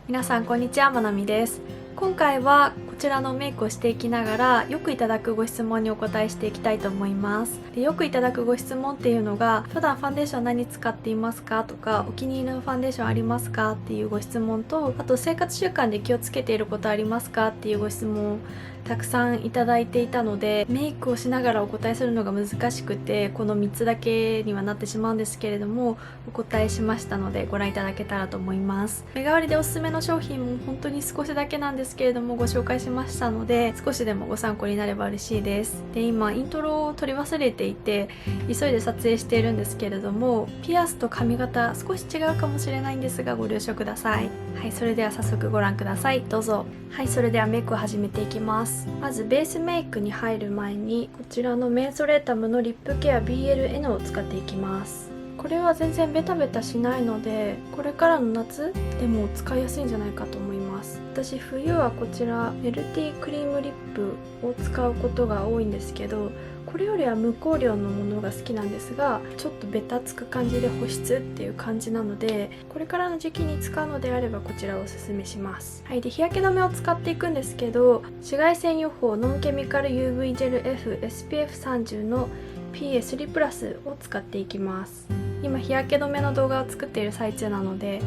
皆さんこんにちは、まなみです。今回はこちらのメイクをしていきながらよくいただくご質問にお答えしていきたいと思います。でよくいただくご質問っていうのが、普段ファンデーション何使っていますかとか、お気に入りのファンデーションありますかっていうご質問と、あと生活習慣で気をつけていることありますかっていうご質問をたくさんいただいていたので、メイクをしながらお答えするのが難しくて、この3つだけにはなってしまうんですけれども、お答えしましたのでご覧いただけたらと思います。目代わりでおすすめの商品も本当に少しだけなんですけれどもご紹介しましたので、少しでもご参考になれば嬉しいです。で、今イントロを撮り忘れていて急いで撮影しているんですけれども、ピアスと髪型少し違うかもしれないんですがご了承ください。はい、それでは早速ご覧ください。どうぞ。はい、それではメイクを始めていきます。まずベースメイクに入る前にこちらのメンソレータムのリップケア BLN を使っていきます。これは全然ベタベタしないので、これからの夏でも使いやすいんじゃないかと思います。私冬はこちらメルティークリームリップを使うことが多いんですけど、これよりは無香料のものが好きなんですが、ちょっとベタつく感じで保湿っていう感じなので、これからの時期に使うのであればこちらをおすすめします。はい、で日焼け止めを使っていくんですけど、紫外線予報ノンケミカル UV ジェル F SPF30 の PA3 プラスを使っていきます。今日焼け止めの動画を作っている最中なので、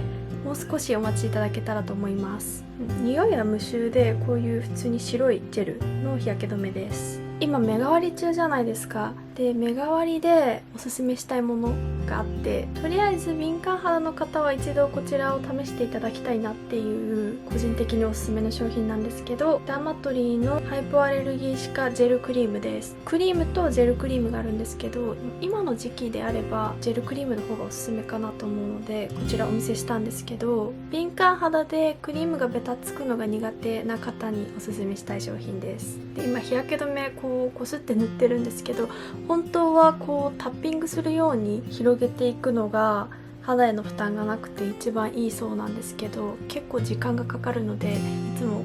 もう少しお待ちいただけたらと思います。匂いは無臭で、こういう普通に白いジェルの日焼け止めです。今目変わり中じゃないですか。で目変わりでおすすめしたいものがあって、とりあえず敏感肌の方は一度こちらを試していただきたいなっていう個人的におすすめの商品なんですけど、ダーマトリーのハイポアレルギー歯科ジェルクリームです。クリームとジェルクリームがあるんですけど、今の時期であればジェルクリームの方がおすすめかなと思うのでこちらお見せしたんですけど、敏感肌でクリームがベタつくのが苦手な方におすすめしたい商品です。で今日焼け止めこすって塗ってるんですけど、本当はタッピングするように広げていくのが肌への負担がなくて一番いいそうなんですけど、結構時間がかかるのでいつも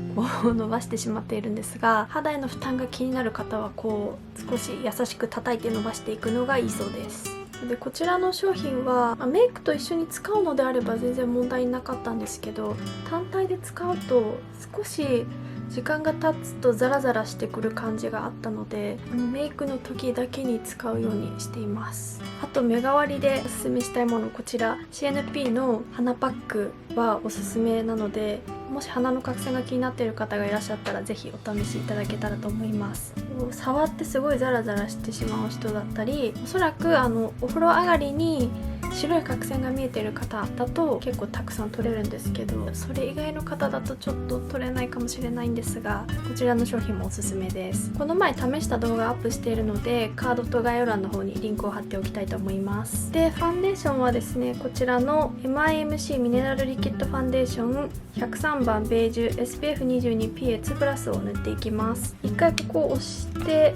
伸ばしてしまっているんですが、肌への負担が気になる方は少し優しく叩いて伸ばしていくのがいいそうです。でこちらの商品はメイクと一緒に使うのであれば全然問題なかったんですけど、単体で使うと少し時間が経つとザラザラしてくる感じがあったので、メイクの時だけに使うようにしています。あと目代わりでおすすめしたいもの、こちら CNP の鼻パックはおすすめなので、もし鼻の角栓が気になっている方がいらっしゃったらぜひお試しいただけたらと思います。触ってすごいザラザラしてしまう人だったり、おそらくお風呂上がりに白い角栓が見えている方だと結構たくさん取れるんですけど、それ以外の方だとちょっと取れないかもしれないんですが、こちらの商品もおすすめです。この前試した動画アップしているので、カードと概要欄の方にリンクを貼っておきたいと思います。でファンデーションはですね、こちらの MIMC ミネラルリキッドファンデーション103番ベージュ SPF22PA2 プラスを塗っていきます。一回ここを押して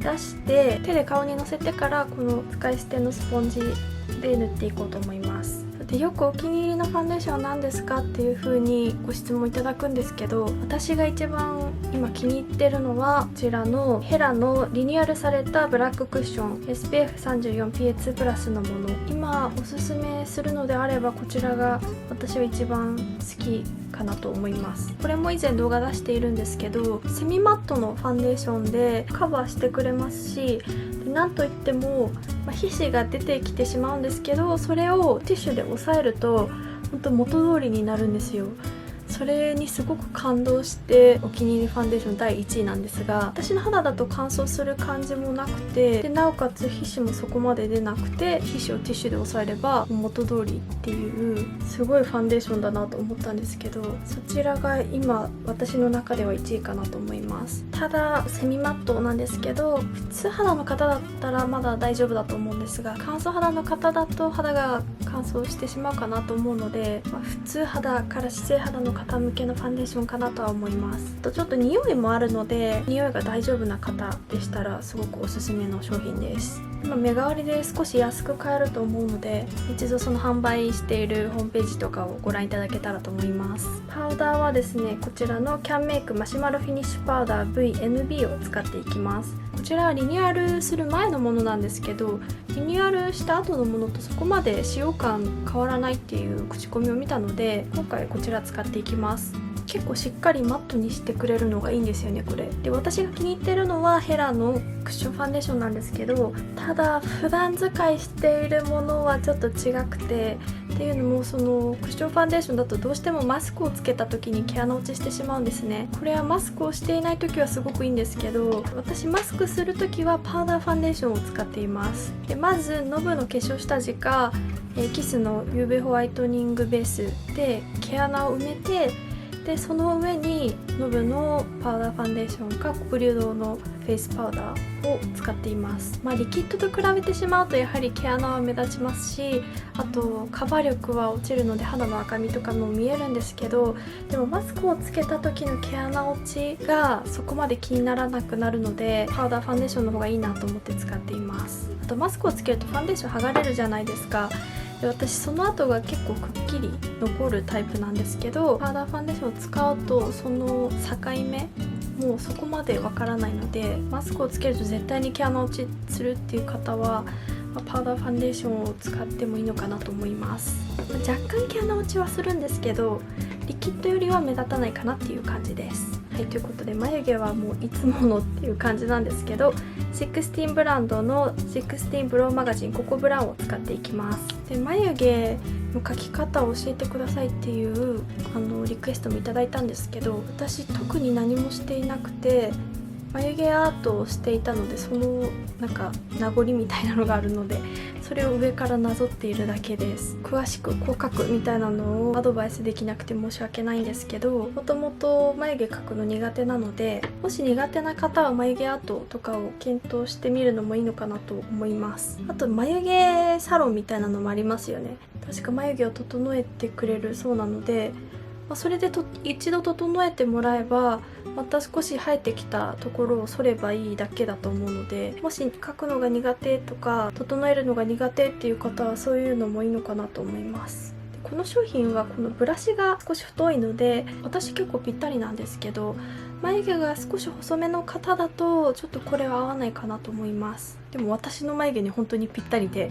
出して手で顔にのせてから、この使い捨てのスポンジで塗っていこうと思います。でよくお気に入りのファンデーションは何ですかっていう風にご質問いただくんですけど、私が一番今気に入ってるのはこちらのヘラのリニューアルされたブラッククッション SPF34PA2 プラスのもの、今おすすめするのであればこちらが私は一番好きかなと思います。これも以前動画出しているんですけど、セミマットのファンデーションでカバーしてくれますし、なんといっても皮脂が出てきてしまうんですけど、それをティッシュで押さえると本当元通りになるんですよ。それにすごく感動してお気に入りファンデーション第1位なんですが、私の肌だと乾燥する感じもなくて、でなおかつ皮脂もそこまで出なくて、皮脂をティッシュで押さえれば元通りっていうすごいファンデーションだなと思ったんですけど、そちらが今私の中では1位かなと思います。ただセミマットなんですけど、普通肌の方だったらまだ大丈夫だと思うんですが、乾燥肌の方だと肌が乾燥してしまうかなと思うので、普通肌から姿勢肌の方向けのファンデーションかなとは思います。ちょっと匂いもあるので、匂いが大丈夫な方でしたらすごくおすすめの商品です。今目代わりで少し安く買えると思うので、一度その販売しているホームページとかをご覧いただけたらと思います。パウダーはですね、こちらのキャンメイクマシュマロフィニッシュパウダー VNB を使っていきます。こちらはリニューアルする前のものなんですけど、リニューアルした後のものとそこまで使用感変わらないっていう口コミを見たので、今回こちら使っていきます。結構しっかりマットにしてくれるのがいいんですよね、これで。私が気に入ってるのはヘラのクッションファンデーションなんですけど、ただ普段使いしているものはちょっと違くて、っていうのもそのクッションファンデーションだとどうしてもマスクをつけた時に毛穴落ちしてしまうんですね。これはマスクをしていない時はすごくいいんですけど、私マスクする時はパウダーファンデーションを使っています。でまずノブの化粧下地かキスの UV ホワイトニングベースで毛穴を埋めて、でその上にノブのパウダーファンデーションか黒竜堂のフェイスパウダーを使っています。リキッドと比べてしまうとやはり毛穴は目立ちますし、あとカバー力は落ちるので肌の赤みとかも見えるんですけど、でもマスクをつけた時の毛穴落ちがそこまで気にならなくなるので、パウダーファンデーションの方がいいなと思って使っています。あとマスクをつけるとファンデーション剥がれるじゃないですか。で私その後が結構くっきり残るタイプなんですけど、パウダーファンデーションを使うとその境目もうそこまでわからないので、マスクをつけると絶対に毛穴落ちするっていう方はパウダーファンデーションを使ってもいいのかなと思います。若干毛穴落ちはするんですけど、リキッドよりは目立たないかなっていう感じです。はい、ということで眉毛はもういつものっていう感じなんですけど、16ブランドの16ブローマガジンココブラウンを使っていきます。で眉毛の描き方を教えてくださいっていうリクエストもいただいたんですけど、私特に何もしていなくて眉毛アートをしていたので、そのなんか名残みたいなのがあるので、それを上からなぞっているだけです。詳しくこう描くみたいなのをアドバイスできなくて申し訳ないんですけど、もともと眉毛描くの苦手なので、もし苦手な方は眉毛アートとかを検討してみるのもいいのかなと思います。あと眉毛サロンみたいなのもありますよね。確か眉毛を整えてくれるそうなので、それで一度整えてもらえば、また少し生えてきたところを剃ればいいだけだと思うので、もし描くのが苦手とか整えるのが苦手っていう方はそういうのもいいのかなと思います。この商品はこのブラシが少し太いので私結構ぴったりなんですけど、眉毛が少し細めの方だとちょっとこれは合わないかなと思います。でも私の眉毛に本当にぴったりで、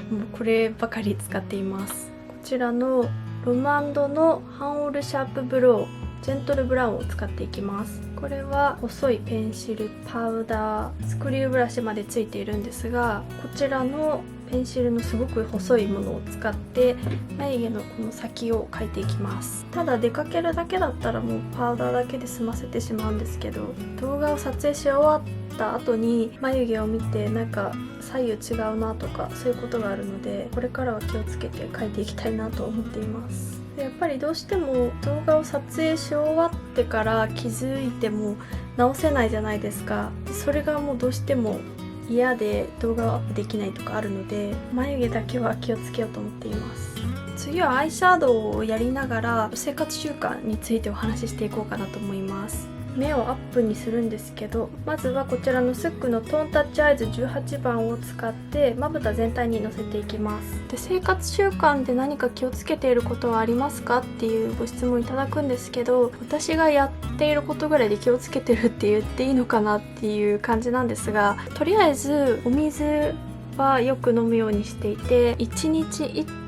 もうこればかり使っています。こちらのロム&のハンオールシャープブロージェントルブラウンを使っていきます。これは細いペンシル、パウダー、スクリューブラシまでついているんですが、こちらのペンシルのすごく細いものを使って眉毛のこの先を描いていきます。ただ出かけるだけだったらもうパウダーだけで済ませてしまうんですけど、動画を撮影し終わった後に眉毛を見てなんか左右違うなとかそういうことがあるので、これからは気をつけて描いていきたいなと思っています。やっぱりどうしても動画を撮影し終わってから気づいても直せないじゃないですか。それがもうどうしても嫌で動画をアップできないとかあるので、眉毛だけは気をつけようと思っています。次はアイシャドウをやりながら生活習慣についてお話ししていこうかなと思います。目をアップにするんですけど、まずはこちらのスックのトーンタッチアイズ18番を使ってまぶた全体にのせていきます。で生活習慣で何か気をつけていることはありますかっていうご質問いただくんですけど、私がやっていることぐらいで気をつけてるって言っていいのかなっていう感じなんですが、とりあえずお水はよく飲むようにしていて、1日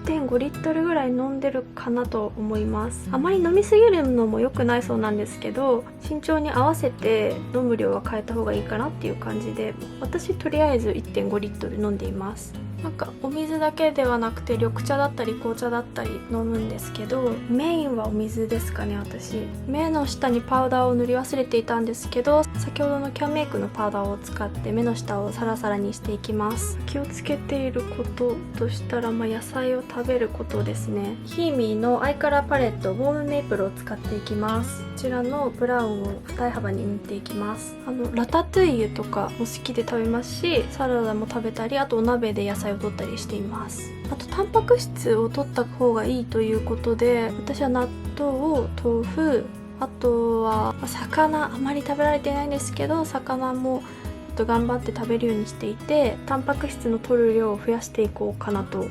1.5リットルぐらい飲んでるかなと思います。あまり飲みすぎるのも良くないそうなんですけど、身長に合わせて飲む量は変えた方がいいかなっていう感じで、私とりあえず 1.5 リットル飲んでいます。なんかお水だけではなくて緑茶だったり紅茶だったり飲むんですけど、メインはお水ですかね。私目の下にパウダーを塗り忘れていたんですけど、先ほどのキャンメイクのパウダーを使って目の下をサラサラにしていきます。気をつけていることとしたら、野菜を食べることですね。ヒーミーのアイカラーパレットウォームメイプルを使っていきます。こちらのブラウンを二重幅に塗っていきます。ラタトゥイユとかも好きで食べますし、サラダも食べたり、あとお鍋で野菜を取ったりしています。あとタンパク質を取った方がいいということで、私は納豆、豆腐、あとは魚、あまり食べられていないんですけど魚もと頑張って食べるようにしていて、タンパク質の摂る量を増やしていこうかなと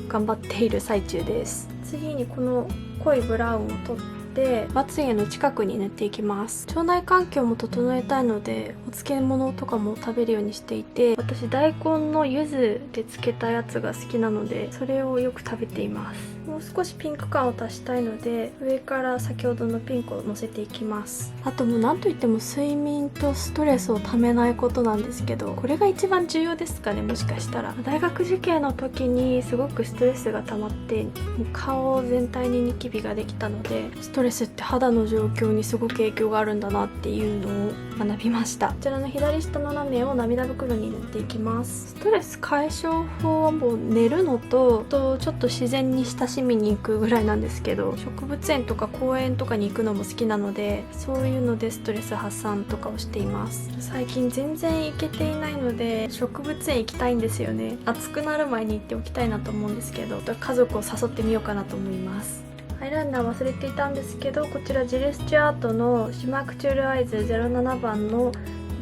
頑張っている最中です。次にこの濃いブラウンを取ってまつげの近くに塗っていきます。腸内環境も整えたいのでお漬物とかも食べるようにしていて、私大根の柚子で漬けたやつが好きなのでそれをよく食べています。もう少しピンク感を足したいので上から先ほどのピンクをのせていきます。あともう何といっても睡眠とストレスをためないことなんですけど、これが一番重要ですかね。もしかしたら大学受験の時にすごくストレスが溜まって顔全体にニキビができたので、ストレスって肌の状況にすごく影響があるんだなっていうのを学びました。こちらの左下のラメを涙袋に塗っていきます。ストレス解消法はもう寝るのとちょっと自然に親しみに行くぐらいなんですけど、植物園とか公園とかに行くのも好きなので、そういうのでストレス発散とかをしています。最近全然行けていないので植物園行きたいんですよね。暑くなる前に行っておきたいなと思うんですけど、家族を誘ってみようかなと思います。アイライナー忘れていたんですけど、こちらジル・スチュアートのシマクチュールアイズ07番の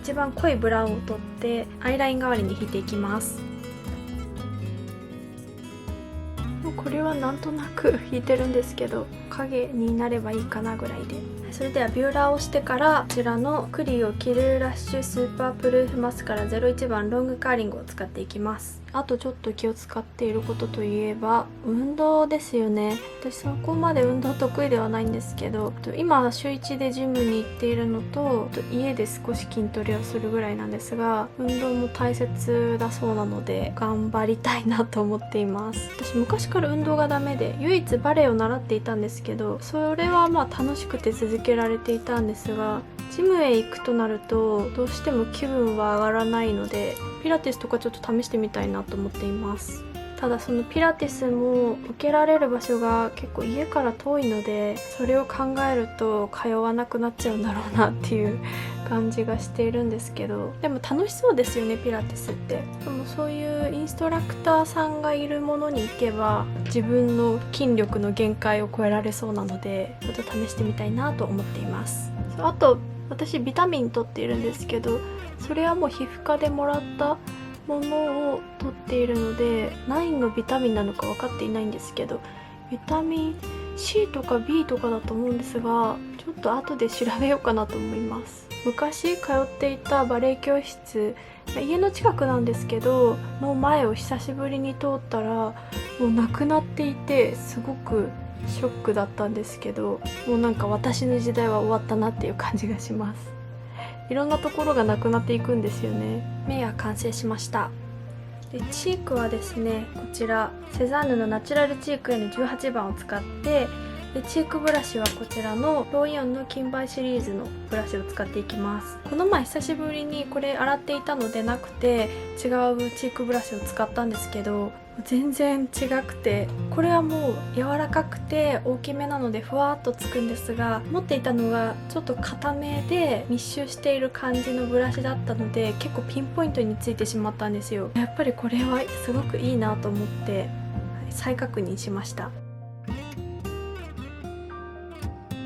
一番濃いブラウンを取ってアイライン代わりに引いていきます。これはなんとなく引いてるんですけど、影になればいいかなぐらいで。それではビューラーをしてから、こちらのクリオキルラッシュスーパープルーフマスカラ01番ロングカーリングを使っていきます。あとちょっと気を使っていることといえば運動ですよね。私そこまで運動得意ではないんですけど、今週1でジムに行っているのと家で少し筋トレをするぐらいなんですが、運動も大切だそうなので頑張りたいなと思っています。私昔から運動がダメで唯一バレエを習っていたんですけど、それはまあ楽しくて続けられていたんですが、ジムへ行くとなるとどうしても気分は上がらないので、ピラティスとかちょっと試してみたいなと思っています。ただそのピラティスも受けられる場所が結構家から遠いので、それを考えると通わなくなっちゃうんだろうなっていう感じがしているんですけど、でも楽しそうですよね、ピラティスって。でもそういうインストラクターさんがいるものに行けば自分の筋力の限界を超えられそうなので、ちょっと試してみたいなと思っています。あと私ビタミン取っているんですけど、それはもう皮膚科でもらったものを取っているので何のビタミンなのか分かっていないんですけど、ビタミン C とか B とかだと思うんですが、ちょっと後で調べようかなと思います。昔通っていたバレエ教室、家の近くなんですけどの前を久しぶりに通ったらもうなくなっていて、すごくショックだったんですけど、もうなんか私の時代は終わったなっていう感じがします。いろんなところがなくなっていくんですよね。目は完成しました。でチークはですね、こちらセザンヌのナチュラルチーク N18 番を使って、でチークブラシはこちらのローイオンの金梅シリーズのブラシを使っていきます。この前久しぶりにこれ洗っていたのでなくて違うチークブラシを使ったんですけど、全然違くて、これはもう柔らかくて大きめなのでふわっとつくんですが、持っていたのがちょっと硬めで密集している感じのブラシだったので結構ピンポイントについてしまったんですよ。やっぱりこれはすごくいいなと思って再確認しました。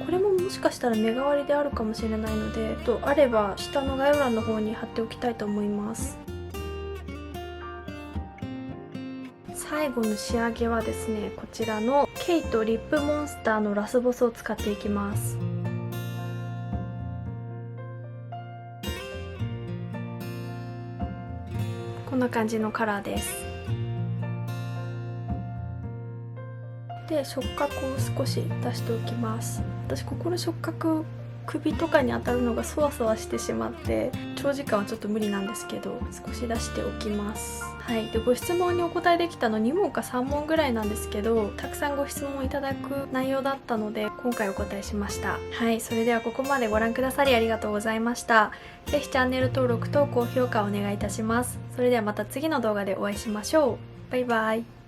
これももしかしたら目代わりであるかもしれないので、あれば下の概要欄の方に貼っておきたいと思います。最後の仕上げはですね、こちらのケイトリップモンスターのラスボスを使っていきます。こんな感じのカラーです。で触覚を少し出しておきます。私ここの触覚首とかに当たるのがそわそわしてしまって長時間はちょっと無理なんですけど、少し出しておきます。はい、でご質問にお答えできたの2問か3問ぐらいなんですけど、たくさんご質問をいただく内容だったので今回お答えしました。はい、それではここまでご覧くださりありがとうございました。ぜひチャンネル登録と高評価をお願いいたします。それではまた次の動画でお会いしましょう。バイバイ。